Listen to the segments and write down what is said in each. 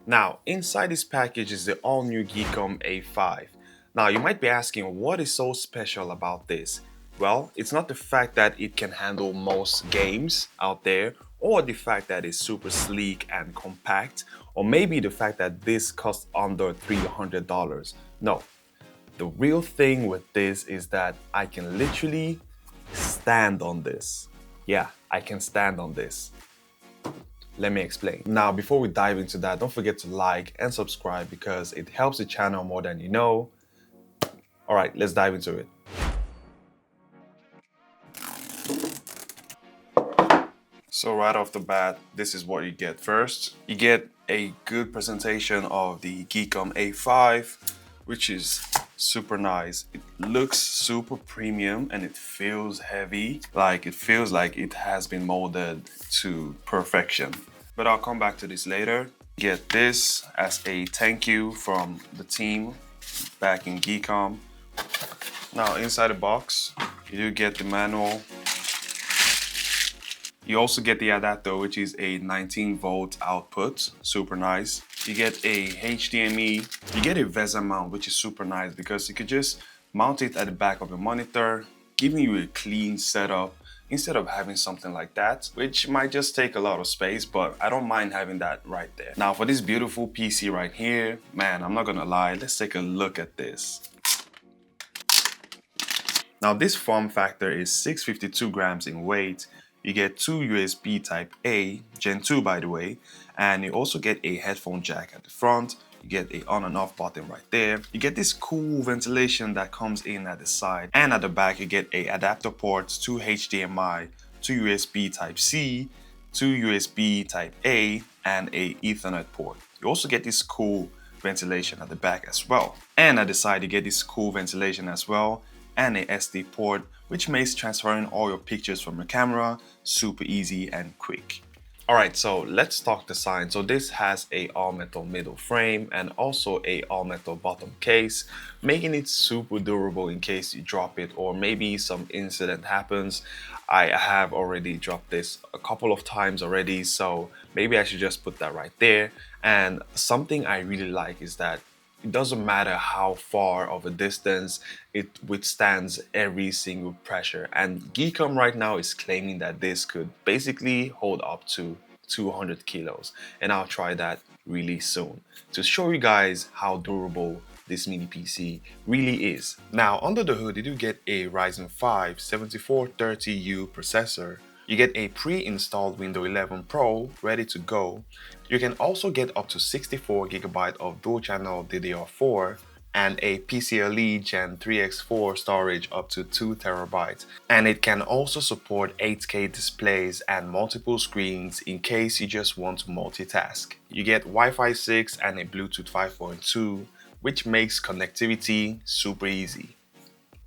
Now, inside this package is the all-new GEEKOM A5. Now, you might be asking, what is so special about this? Well, it's not the fact that it can handle most games out there, or the fact that it's super sleek and compact, or maybe the fact that this costs under $300. No, the real thing with this is that I can literally stand on this. Yeah, I can stand on this. Let me explain. Now, before we dive into that, don't forget to like and subscribe because it helps the channel more than you know. All right, let's dive into it. So right off the bat, this is what you get first. You get a good presentation of the GEEKOM A5, which is super nice. It looks super premium and it feels heavy. Like it feels like it has been molded to perfection. But I'll come back to this later. Get this as a thank you from the team back in GEEKOM. Now inside the box, you do get the manual. You also get the adapter, which is a 19-volt output, super nice. You get a HDMI, you get a VESA mount, which is super nice because you could just mount it at the back of the monitor, giving you a clean setup instead of having something like that, which might just take a lot of space, but I don't mind having that right there. Now for this beautiful PC right here, man, I'm not gonna lie, let's take a look at this. Now this form factor is 652 grams in weight. You get two USB Type A, Gen 2 by the way, and you also get a headphone jack at the front. You get a on and off button right there. You get this cool ventilation that comes in at the side, and at the back you get a adapter ports, two HDMI, two USB Type C, two USB Type A, and a Ethernet port. You also get this cool ventilation at the back as well. And at the side you get this cool ventilation as well, and a SD port, which makes transferring all your pictures from your camera super easy and quick. Alright, so let's talk design. So this has a all-metal middle frame and also a all-metal bottom case, making it super durable in case you drop it or maybe some incident happens. I have already dropped this a couple of times already, so maybe I should just put that right there. And something I really like is that it doesn't matter how far of a distance, it withstands every single pressure. And GEEKOM right now is claiming that this could basically hold up to 200 kilos. And I'll try that really soon to show you guys how durable this mini PC really is. Now, under the hood, you do get a Ryzen 5 7430U processor. You get a pre-installed Windows 11 Pro ready to go. You can also get up to 64 GB of dual-channel DDR4 and a PCIe Gen3 X4 storage up to 2 TB. And it can also support 8K displays and multiple screens in case you just want to multitask. You get Wi-Fi 6 and a Bluetooth 5.2, which makes connectivity super easy.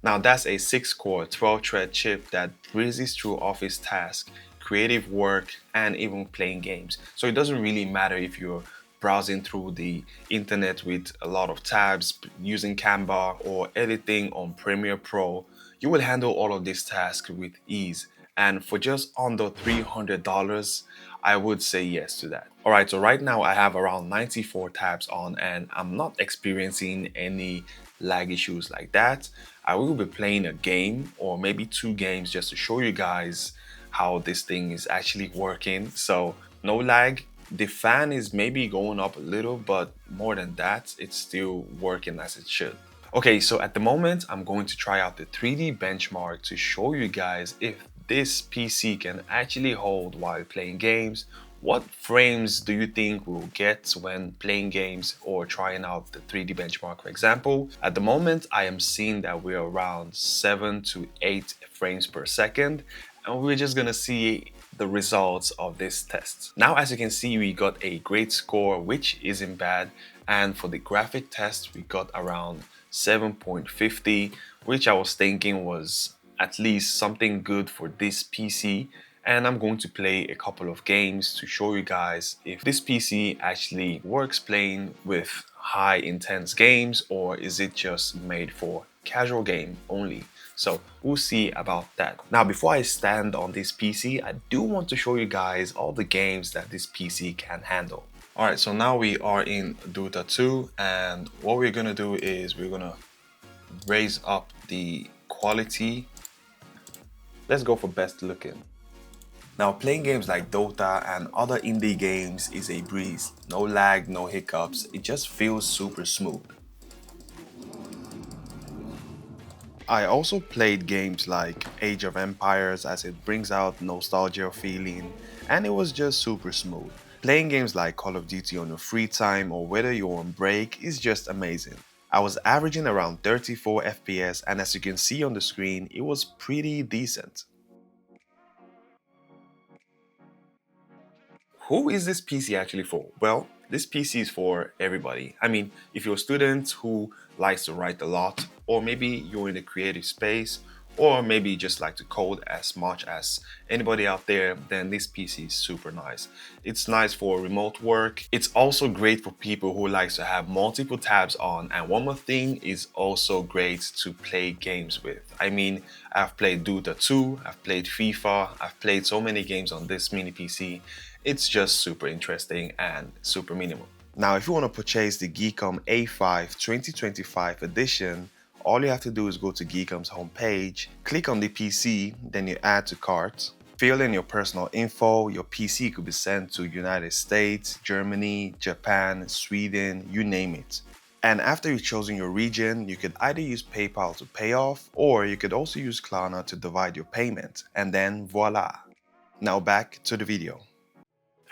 Now that's a 6-core 12-thread chip that breezes through office tasks, creative work, and even playing games. So it doesn't really matter if you're browsing through the internet with a lot of tabs, using Canva, or editing on Premiere Pro. You will handle all of these tasks with ease. And for just under $300, I would say yes to that. Alright, so right now I have around 94 tabs on and I'm not experiencing any lag issues like that. I will be playing a game or maybe 2 games just to show you guys how this thing is actually working. So no lag. The fan is maybe going up a little, but more than that, it's still working as it should. Okay, so at the moment, I'm going to try out the 3D benchmark to show you guys if this PC can actually hold while playing games. What frames do you think we'll get when playing games or trying out the 3D benchmark, for example? At the moment, I am seeing that we're around 7 to 8 frames per second, and we're just gonna see the results of this test. Now, as you can see, we got a great score, which isn't bad, and for the graphic test, we got around 7.50, which I was thinking was at least something good for this PC. And I'm going to play a couple of games to show you guys if this PC actually works playing with high intense games or is it just made for casual game only. So we'll see about that. Now, before I stand on this PC, I do want to show you guys all the games that this PC can handle. Alright, so now we are in Dota 2, and what we're gonna do is we're gonna raise up the quality. Let's go for best looking. Now, playing games like Dota and other indie games is a breeze. No lag, no hiccups, it just feels super smooth. I also played games like Age of Empires as it brings out nostalgia feeling, and it was just super smooth. Playing games like Call of Duty on your free time or whether you're on break is just amazing. I was averaging around 34 FPS, and as you can see on the screen, it was pretty decent. Who is this PC actually for? Well, this PC is for everybody. I mean, if you're a student who likes to write a lot, or maybe you're in the creative space, or maybe you just like to code as much as anybody out there, then this PC is super nice. It's nice for remote work. It's also great for people who likes to have multiple tabs on. And one more thing, is also great to play games with. I mean, I've played Dota 2, I've played FIFA, I've played so many games on this mini PC. It's just super interesting and super minimal. Now, if you want to purchase the GEEKOM A5 2025 edition, all you have to do is go to GEEKOM's homepage, click on the PC, then you add to cart, fill in your personal info. Your PC could be sent to United States, Germany, Japan, Sweden, you name it. And after you've chosen your region, you could either use PayPal to pay off, or you could also use Klarna to divide your payment, and then voila. Now back to the video.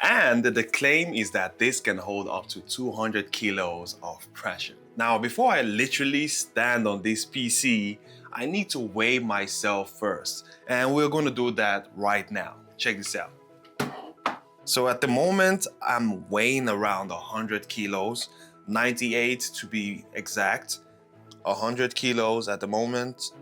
And the claim is that this can hold up to 200 kilos of pressure. Now, before I literally stand on this PC, I need to weigh myself first. And we're going to do that right now. Check this out. So at the moment, I'm weighing around 100 kilos, 98 to be exact. 100 kilos at the moment.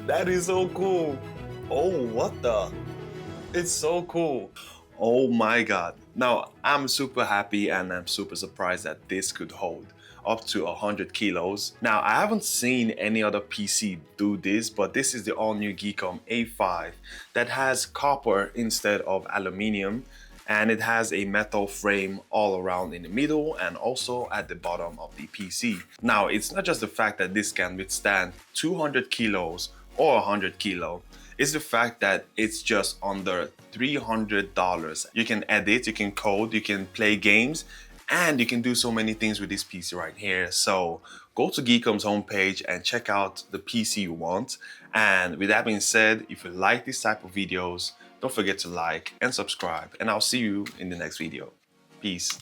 That is so cool. Oh, what the? It's so cool. Oh my God. Now, I'm super happy and I'm super surprised that this could hold up to 100 kilos. Now, I haven't seen any other PC do this, but this is the all-new GEEKOM A5 that has copper instead of aluminium, and it has a metal frame all around in the middle and also at the bottom of the PC. Now, it's not just the fact that this can withstand 200 kilos or 100 kilo. It's the fact that it's just under $300. You can edit, you can code, you can play games, and you can do so many things with this PC right here. So go to GEEKOM's homepage and check out the PC you want. And with that being said, if you like this type of videos, don't forget to like and subscribe, and I'll see you in the next video. Peace.